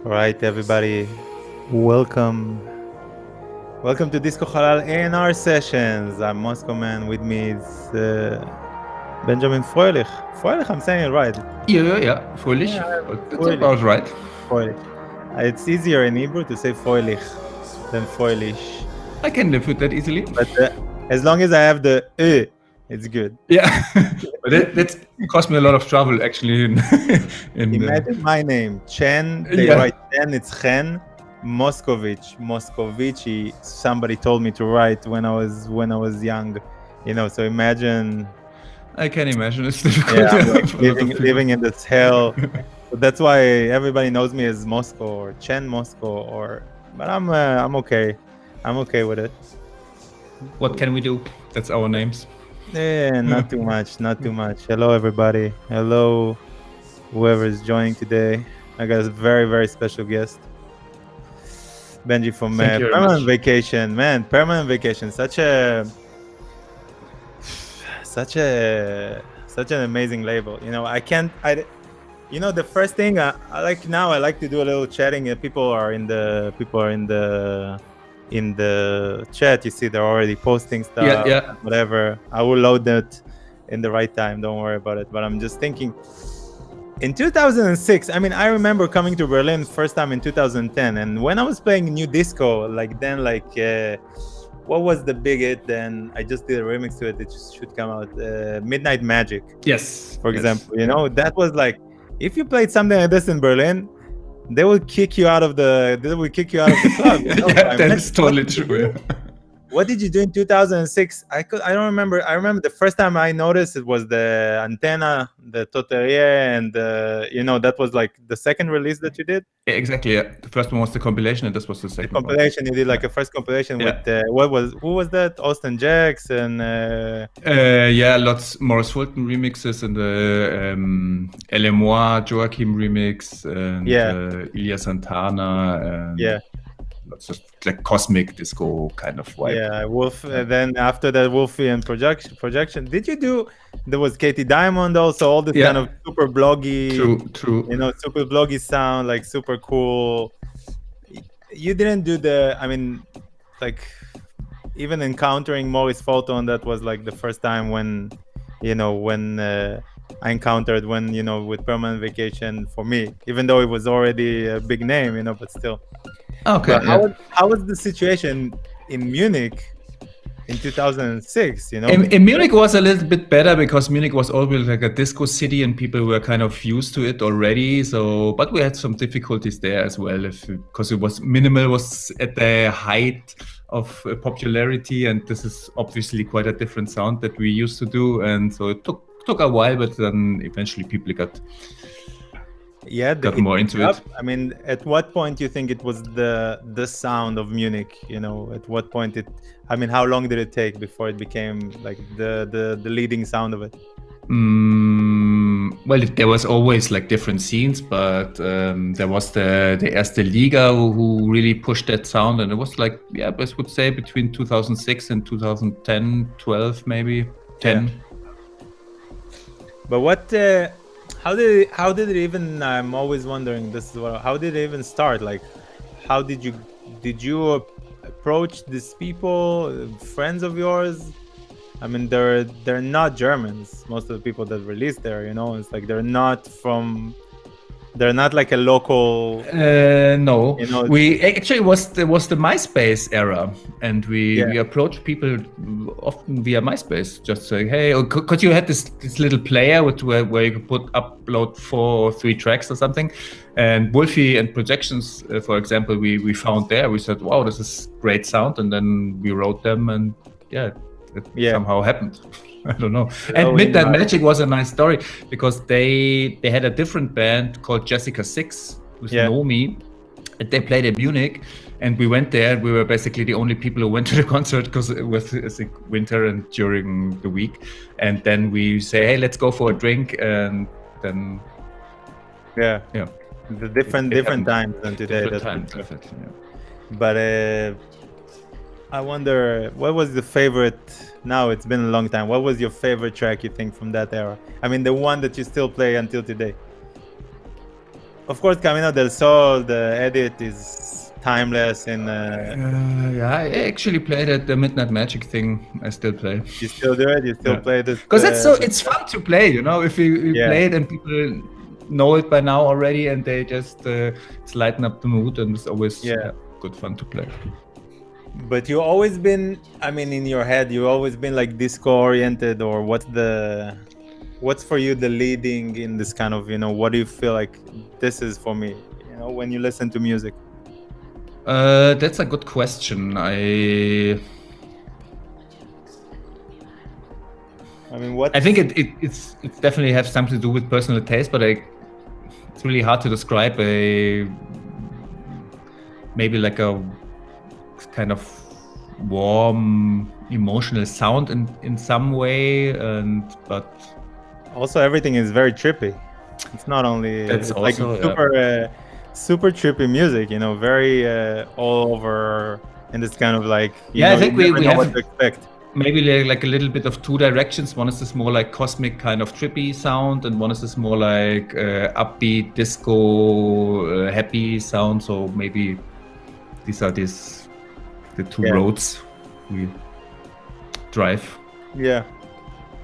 All right, everybody, welcome. Welcome to Disco Halal A&R Sessions. I'm Moscow Man. With me is Benjamin Fröhlich. Fröhlich, I'm saying it right. Yeah, Fröhlich. Yeah, That's Fröhlich. about right. Fröhlich. It's easier in Hebrew to say Fröhlich than Fröhlich. I can live with that easily. But as long as I have the it's good. Yeah, but that cost me a lot of trouble actually. Imagine my name, Chen. They write Chen, it's Chen. Moscovici. Somebody told me to write when I was young, So imagine. I can imagine it's difficult. Yeah, I'm like living in this hell. So that's why everybody knows me as Moscow or Chen Moscow. But I'm okay. I'm okay with it. What can we do? That's our names. Yeah, not too much. Not too much. Hello, everybody. Hello, whoever is joining today. I got a very, very special guest. Benji from Permanent Vacation, man. Permanent Vacation, such an amazing label. The first thing I like to do a little chatting. People are in the chat. You see, they're already posting stuff. Yeah. Whatever. I will load that in the right time. Don't worry about it. But I'm just thinking. In 2006, I remember coming to Berlin first time in 2010, and when I was playing new disco, what was the big hit? Then I just did a remix to it. It just should come out. Midnight Magic. Yes. For example, that was like, if you played something like this in Berlin, they would kick you out of the club. Yeah, that's totally true. What did you do in 2006? I don't remember. I remember the first time I noticed it was the Antenna, the Toterier, and that was like the second release that you did. Yeah, exactly. Yeah. The first one was the compilation, and this was the second. The compilation you did like a first compilation with who was that? Austin Jacks and lots Morris Fulton remixes and the LMOA Joachim remix and Ilya Santana and lots of like cosmic disco kind of vibe. Yeah, Wolf. Then after that, Wolfie and projection. Did you do? There was Katie Diamond also. All this kind of super bloggy. True. Super bloggy sound, like super cool. You didn't do even encountering Maurice Fulton. That was like the first time when I encountered with Permanent Vacation for me, even though it was already a big name, but still. Okay. How was the situation in Munich in 2006? In Munich was a little bit better because Munich was always like a disco city and people were kind of used to it already. So, but we had some difficulties there as well, because it was minimal, was at the height of popularity, and this is obviously quite a different sound that we used to do, and so it took a while, but then eventually people got more into it. At what point do you think it was the sound of Munich? At what point how long did it take before it became like the leading sound of it? Well, there was always like different scenes, but there was the Erste Liga who really pushed that sound, and it was like, I would say between 2006 and 2010, 12 maybe, 10. Yeah. But what? How did it even? I'm always wondering. How did it even start? Like, how did you approach these people, friends of yours? They're not Germans. Most of the people that released there, it's like they're not like a local. No, we actually was the MySpace era, and we approached people often via MySpace, just saying, hey, because you had this little player where you could upload 4 or 3 tracks or something, and Wolfie and Projections, for example, we found there. We said, wow, this is great sound, and then we wrote them, and it somehow happened. I don't know. And Midnight Magic was a nice story because they had a different band called Jessica 6 with Nomi, and they played in Munich, and we went there. We were basically the only people who went to the concert because it was winter and during the week. And then we say, hey, let's go for a drink, and then the different times than today. Different times, definitely. But I wonder, what was the favorite? Now it's been a long time. What was your favorite track, you think, from that era? The one that you still play until today. of course, Camino del Sol, the edit is timeless. And yeah, I actually played at the Midnight Magic thing. I still play. You still do it? You still play this? Because it's fun to play, you know. If you play it and people know it by now already, and they just it's lighten up the mood, and it's always good fun to play. But you always been, I mean, in your head, you always been like disco oriented, or what's for you the leading in this kind of, you know, what do you feel like this is for me, you know, when you listen to music? That's a good question. I mean, what? I think it's definitely have something to do with personal taste, but it's really hard to describe maybe like a kind of warm emotional sound in some way, but also everything is very trippy. It's not only it's also, like super trippy music, you know, very all over, and it's kind of like I think we know have what to expect. Maybe like a little bit of two directions. One is this more like cosmic kind of trippy sound, and one is this more like upbeat disco happy sound. So maybe these are the two roads we drive. Yeah,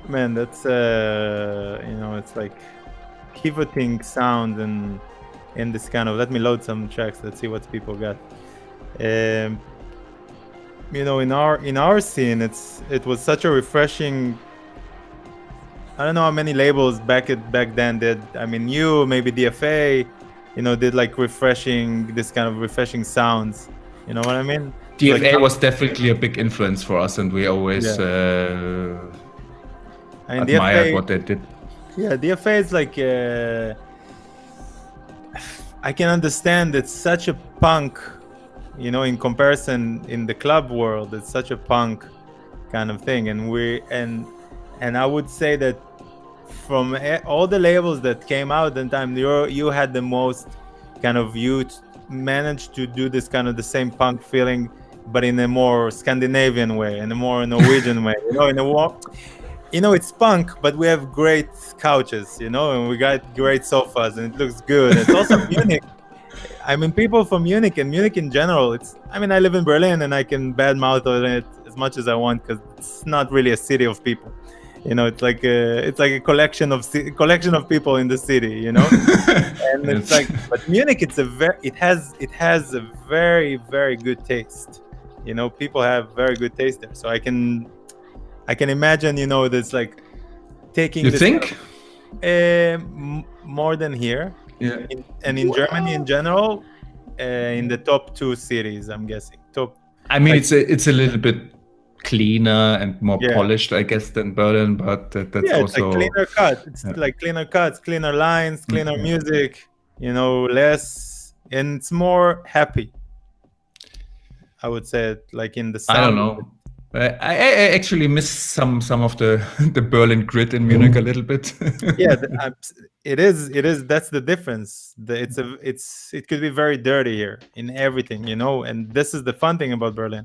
man, that's you know, it's like pivoting sound and in this kind of, let me load some tracks, let's see what people got. You know, in our scene, it was such a refreshing. I don't know how many labels back then did. I mean, maybe DFA, you know, did like this kind of refreshing sounds. You know what I mean? DFA was definitely a big influence for us, and we always admired what they did. Yeah, DFA is like I can understand it's such a punk. You know, in comparison, in the club world, it's such a punk kind of thing, and I would say that from all the labels that came out at the time, you had the most kind of, you managed to do this kind of the same punk feeling, but in a more Scandinavian way, in a more Norwegian way. You know, you know, it's punk, but we have great couches, you know, and we got great sofas, and it looks good. It's also Munich. I mean, people from Munich and Munich in general, I mean, I live in Berlin and I can badmouth on it as much as I want because it's not really a city of people. You know, it's like a collection of people in the city, you know? And it's like, but Munich, it has a very, very good taste. You know, people have very good taste there. So I can imagine, you know, that's like taking. You think? More than here. Yeah. In Germany in general, in the top 2 cities, I'm guessing. I mean, like, it's a little bit cleaner and more polished, I guess, than Berlin, but that's also it's like cleaner cuts. It's like cleaner cuts, cleaner lines, cleaner music. You know, less, and it's more happy. I would say it, like in the sound. I don't know. I actually miss some of the Berlin grit in Munich a little bit. Yeah, it is. That's the difference. It could be very dirty here in everything, you know. And this is the fun thing about Berlin,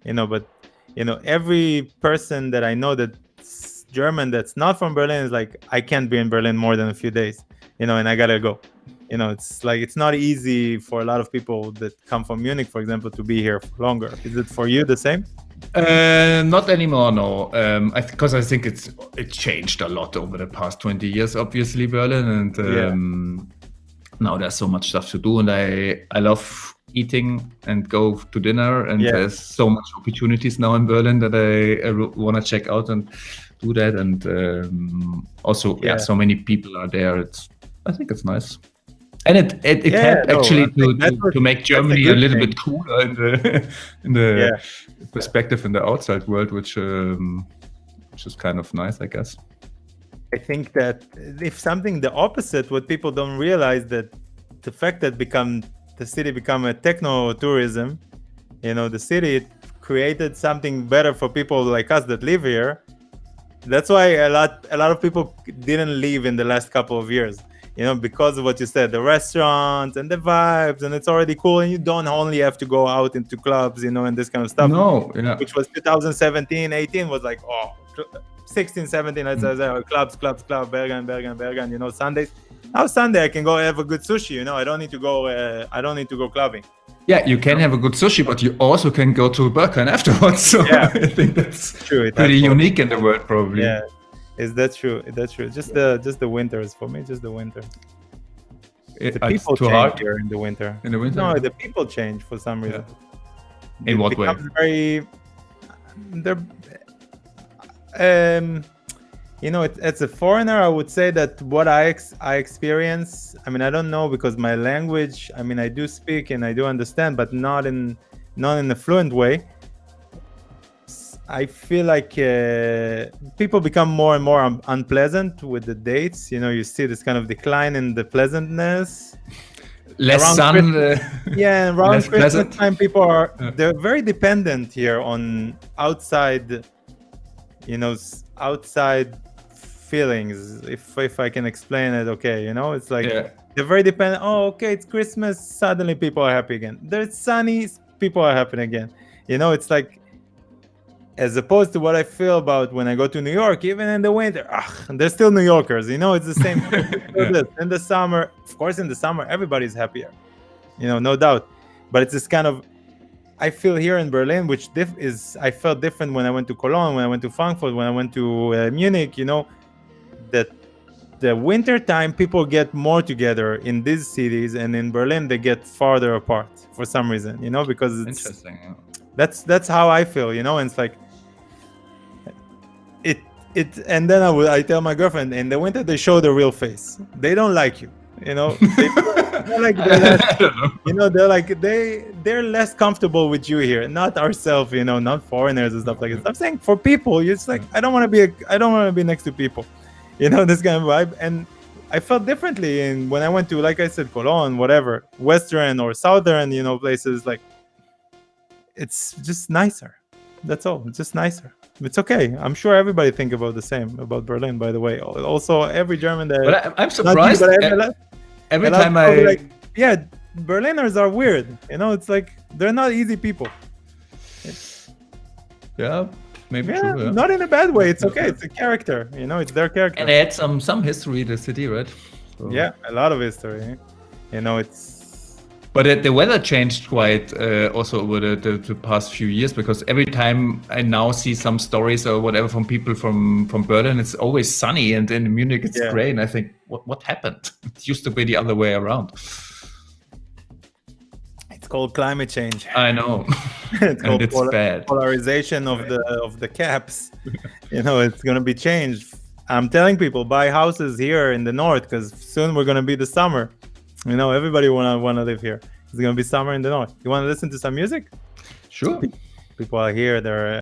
you know. But you know, every person that I know that's German that's not from Berlin is like, I can't be in Berlin more than a few days, you know, and I gotta go. You know, it's like, it's not easy for a lot of people that come from Munich, for example, to be here for longer. Is it for you the same? Not anymore, no. Because I think it changed a lot over the past 20 years, obviously, Berlin, and now there's so much stuff to do, and I love eating and go to dinner, and there's so much opportunities now in Berlin that I want to check out and do that, and also so many people are there. I think it's nice. And it helped actually to make Germany a little bit cooler in the perspective in the outside world, which is kind of nice, I guess. I think that if something the opposite, what people don't realize, that the fact that the city become a techno tourism, you know, the city created something better for people like us that live here. That's why a lot of people didn't leave in the last couple of years. You know, because of what you said, the restaurants and the vibes, and it's already cool, and you don't only have to go out into clubs, you know, and this kind of stuff. No, which was 2017, 18 was like, 16, 17, let's say, clubs, Bergen, you know, Sundays. Now Sunday I can go have a good sushi. You know, I don't need to go. I don't need to go clubbing. Yeah, you can have a good sushi, but you also can go to Berghain afterwards. So yeah, I think that's true. Pretty unique in the world, probably. Yeah, is that true? That's true. Just the winters for me. Just the winter. The people change here in the winter. In the winter? No, the people change for some reason. Yeah. In what way? Very. They're. You know, as a foreigner, I would say that what I experience, I mean, I don't know, because my language, I mean, I do speak and I do understand, but not in a fluent way. I feel like people become more and more unpleasant with the dates. You know, you see this kind of decline in the pleasantness. Less sun. Yeah, around Christmas time, people are they're very dependent here on outside. You know, outside feelings, if I can explain it. Okay, you know, it's like they're very dependent. Oh, okay, it's Christmas, suddenly people are happy again. There's sunny, people are happy again. You know, it's like, as opposed to what I feel about when I go to New York, even in the winter, they're still New Yorkers. You know, it's the same. In the summer, of course, in the summer everybody's happier, you know, no doubt. But it's this kind of, I feel here in Berlin, which I felt different when I went to Cologne, when I went to Frankfurt, when I went to Munich, you know, that the winter time people get more together in these cities, and in Berlin they get farther apart for some reason, you know, because it's interesting. That's how I feel, you know. And it's like it and then I tell my girlfriend, in the winter they show the real face. They don't like you, you know. They're like, you know, they're less comfortable with you here, not ourselves, you know, not foreigners and stuff like that. I'm saying for people, it's like I don't want to be next to people, you know, this kind of vibe. And I felt differently when I went to, like I said, Cologne, whatever, Western or Southern, you know, places. Like, it's just nicer. That's all. It's just nicer. It's okay. I'm sure everybody think about the same about Berlin, by the way. Also, every German that. But I'm surprised. Every time like, yeah, Berliners are weird. You know, it's like they're not easy people. Yeah, maybe true. Yeah. Not in a bad way. It's okay. It's a character. You know, it's their character. And they had some history, the city, right? So. Yeah, a lot of history. You know, it's. But the weather changed quite also over the past few years, because every time I now see some stories or whatever from people from Berlin, it's always sunny, and in Munich it's gray. And I think, what happened? It used to be the other way around. It's called climate change. I know. It's called bad. Polarization of the caps. You know, it's gonna be changed. I'm telling people, buy houses here in the north, because soon we're gonna be the summer. You know, everybody wanna live here. It's gonna be summer in the north. You wanna listen to some music? Sure. People are here. They're